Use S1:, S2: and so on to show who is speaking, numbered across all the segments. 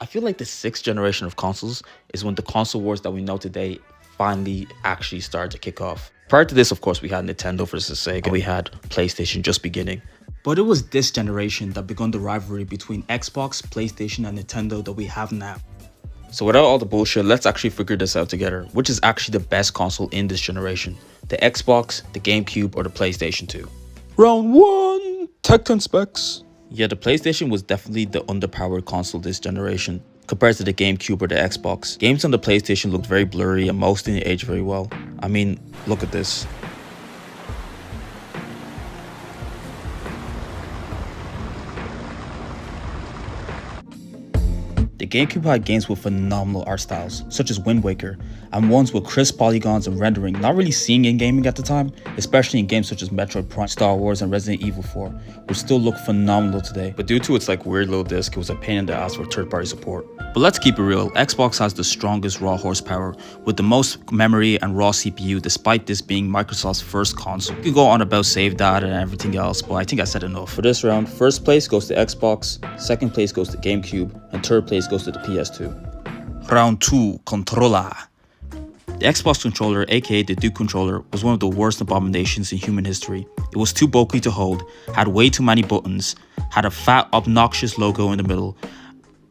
S1: I feel like the sixth generation of consoles is when the console wars that we know today finally actually started to kick off. Prior to this, of course, we had Nintendo versus Sega, and we had PlayStation just beginning. But it was this generation that began the rivalry between Xbox, PlayStation, and Nintendo that we have now. So without all the bullshit, let's actually figure this out together. Which is actually the best console in this generation? The Xbox, the GameCube, or the PlayStation 2? Round 1! Tech 10 specs. Yeah, the PlayStation was definitely the underpowered console this generation, compared to the GameCube or the Xbox. Games on the PlayStation looked very blurry and most didn't age very well. I mean, look at this. The GameCube had games with phenomenal art styles, such as Wind Waker, and ones with crisp polygons and rendering not really seen in gaming at the time, especially in games such as Metroid Prime, Star Wars, and Resident Evil 4, which still look phenomenal today. But due to its weird little disc, it was a pain in the ass for third-party support. But let's keep it real, Xbox has the strongest raw horsepower, with the most memory and raw CPU, despite this being Microsoft's first console. You can go on about save data and everything else, but I think I said enough. For this round, first place goes to Xbox, second place goes to GameCube, and third place goes to the PS2. Round 2, Controller. The Xbox controller, aka the Duke controller, was one of the worst abominations in human history. It was too bulky to hold, had way too many buttons, had a fat, obnoxious logo in the middle.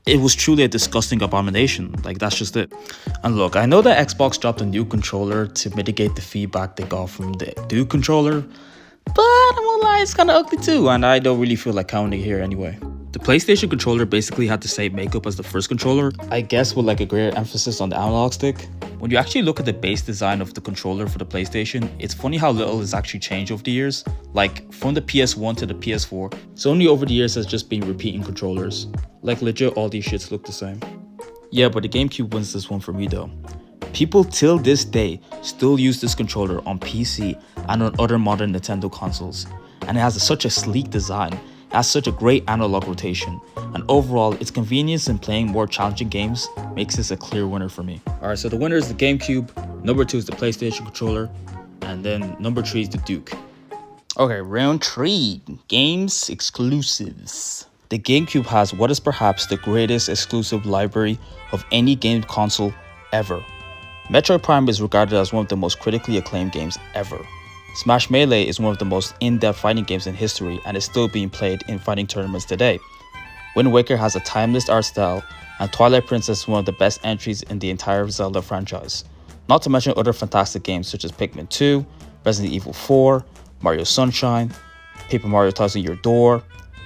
S1: It was truly a disgusting abomination, that's just it. And look, I know that Xbox dropped a new controller to mitigate the feedback they got from the Duke controller, but I won't lie, it's kinda ugly too, and I don't really feel like counting here anyway. The PlayStation controller basically had the same makeup as the first controller, I guess with a greater emphasis on the analog stick. When you actually look at the base design of the controller for the PlayStation, it's funny how little has actually changed over the years. From the PS1 to the PS4, Sony over the years has just been repeating controllers. Legit all these shits look the same. Yeah, but the GameCube wins this one for me though. People till this day still use this controller on PC and on other modern Nintendo consoles. And it has such a sleek design. It has such a great analog rotation, and overall, its convenience in playing more challenging games makes this a clear winner for me. Alright, so the winner is the GameCube, number 2 is the PlayStation controller, and then number 3 is the Duke. Okay, round 3, games exclusives. The GameCube has what is perhaps the greatest exclusive library of any game console ever. Metroid Prime is regarded as one of the most critically acclaimed games ever. Smash Melee is one of the most in-depth fighting games in history and is still being played in fighting tournaments today. Wind Waker has a timeless art style, and Twilight Princess is one of the best entries in the entire Zelda franchise. Not to mention other fantastic games such as Pikmin 2, Resident Evil 4, Mario Sunshine, Paper Mario Thousand Year Door,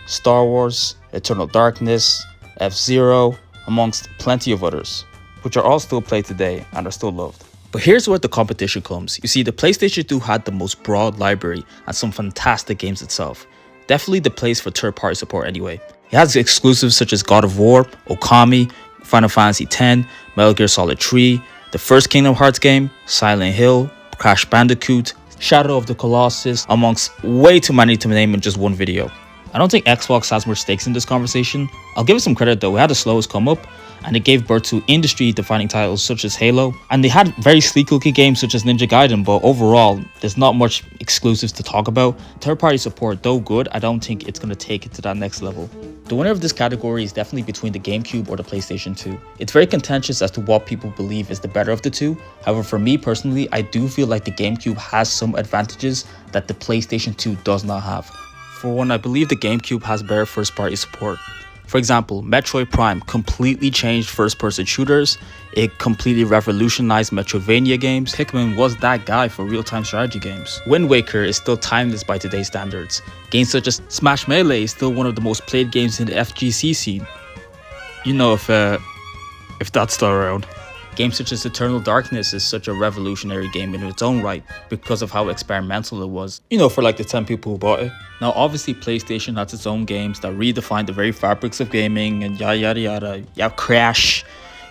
S1: Star Wars, Eternal Darkness, F-Zero, amongst plenty of others, which are all still played today and are still loved. But here's where the competition comes. You see, the PlayStation 2 had the most broad library and some fantastic games itself. Definitely the place for third-party support anyway. It has exclusives such as God of War, Okami, Final Fantasy X, Metal Gear Solid 3, the first Kingdom Hearts game, Silent Hill, Crash Bandicoot, Shadow of the Colossus, amongst way too many to name in just one video. I don't think Xbox has more stakes in this conversation. I'll give it some credit though, it had the slowest come up, and it gave birth to industry-defining titles such as Halo, and they had very sleek-looking games such as Ninja Gaiden, but overall, there's not much exclusives to talk about. Third-party support, though good, I don't think it's going to take it to that next level. The winner of this category is definitely between the GameCube or the PlayStation 2. It's very contentious as to what people believe is the better of the two. However, for me personally, I do feel like the GameCube has some advantages that the PlayStation 2 does not have. For one, I believe the GameCube has better first-party support. For example, Metroid Prime completely changed first-person shooters, it completely revolutionized Metroidvania games, Pikmin was that guy for real-time strategy games. Wind Waker is still timeless by today's standards. Games such as Smash Melee is still one of the most played games in the FGC scene. You know, if that's still around. Games such as Eternal Darkness is such a revolutionary game in its own right because of how experimental it was, for the 10 people who bought it. Now obviously PlayStation has its own games that redefine the very fabrics of gaming and yada yada yada. You have Crash,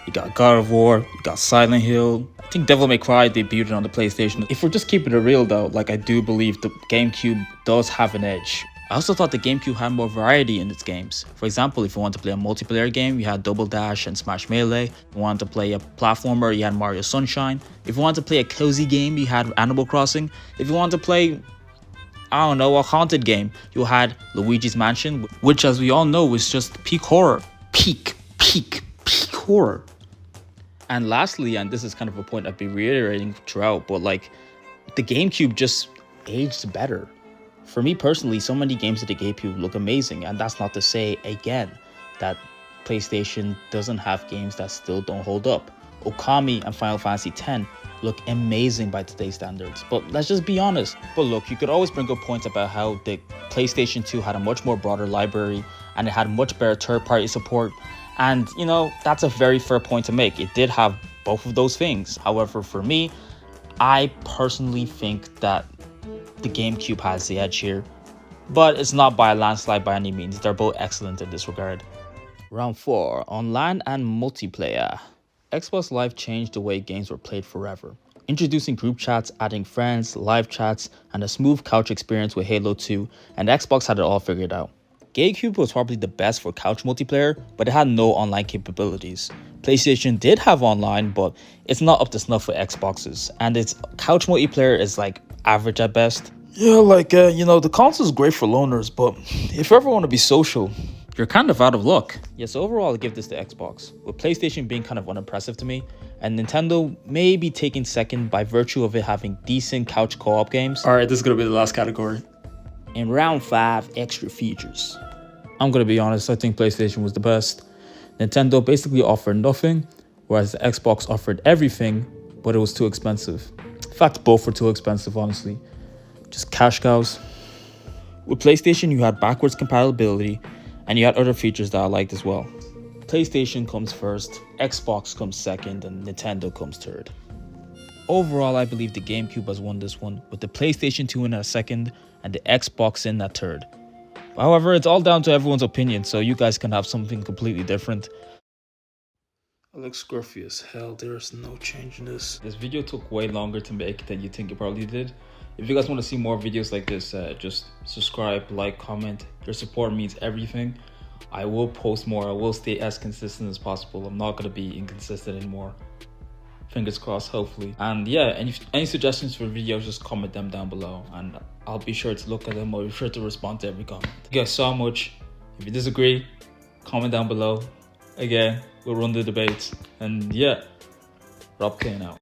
S1: you got God of War, you got Silent Hill. I think Devil May Cry debuted on the PlayStation. If we're just keeping it real though, I do believe the GameCube does have an edge. I also thought the GameCube had more variety in its games. For example, if you want to play a multiplayer game, you had Double Dash and Smash Melee. If you wanted to play a platformer, you had Mario Sunshine. If you wanted to play a cozy game, you had Animal Crossing. If you wanted to play, a haunted game, you had Luigi's Mansion, which as we all know is just peak horror. Peak
S2: poor.
S1: And lastly, and this is kind of a point I've been reiterating throughout, but like the GameCube just aged better. For me personally, so many games of the GameCube look amazing, and that's not to say again that PlayStation doesn't have games that still don't hold up. Okami and Final Fantasy X look amazing by today's standards, but let's just be honest. But look, you could always bring up points about how the PlayStation 2 had a much more broader library and it had much better third-party support, and you know, that's a very fair point to make. It did have both of those things. However, for me, I personally think that the GameCube has the edge here, but it's not by a landslide by any means. They're both excellent in this regard. Round 4, online and multiplayer. Xbox Live changed the way games were played forever, introducing group chats, adding friends, live chats, and a smooth couch experience with Halo 2, and Xbox had it all figured out. GameCube was probably the best for couch multiplayer, but it had no online capabilities. PlayStation did have online, but it's not up to snuff with Xboxes, and its couch multiplayer is like average at best. Yeah, the console's great for loners, but if you ever want to be social, you're kind of out of luck. Yes, overall, I'll give this to Xbox, with PlayStation being kind of unimpressive to me, and Nintendo may be taking second by virtue of it having decent couch co-op games.
S2: Alright, this is going to be the last category.
S1: In round 5, extra features. I'm going to be honest, I think PlayStation was the best. Nintendo basically offered nothing, whereas the Xbox offered everything, but it was too expensive. In fact, both were too expensive, honestly. Just cash cows. With PlayStation, you had backwards compatibility, and you had other features that I liked as well. PlayStation comes first, Xbox comes second, and Nintendo comes third. Overall, I believe the GameCube has won this one, with the PlayStation 2 in at second and the Xbox in at third. However, it's all down to everyone's opinion, so you guys can have something completely different.
S2: I look scruffy as hell. There's no change in this.
S1: This video took way longer to make than you think it probably did. If you guys want to see more videos like this, just subscribe, like, comment. Your support means everything. I will post more. I will stay as consistent as possible. I'm not going to be inconsistent anymore. Fingers crossed, hopefully. And yeah, any suggestions for videos, just comment them down below. And I'll be sure to look at them. I'll be sure to respond to every comment. Thank you guys so much. If you disagree, comment down below. Again, we'll run the debates. And yeah, Rob Kane out.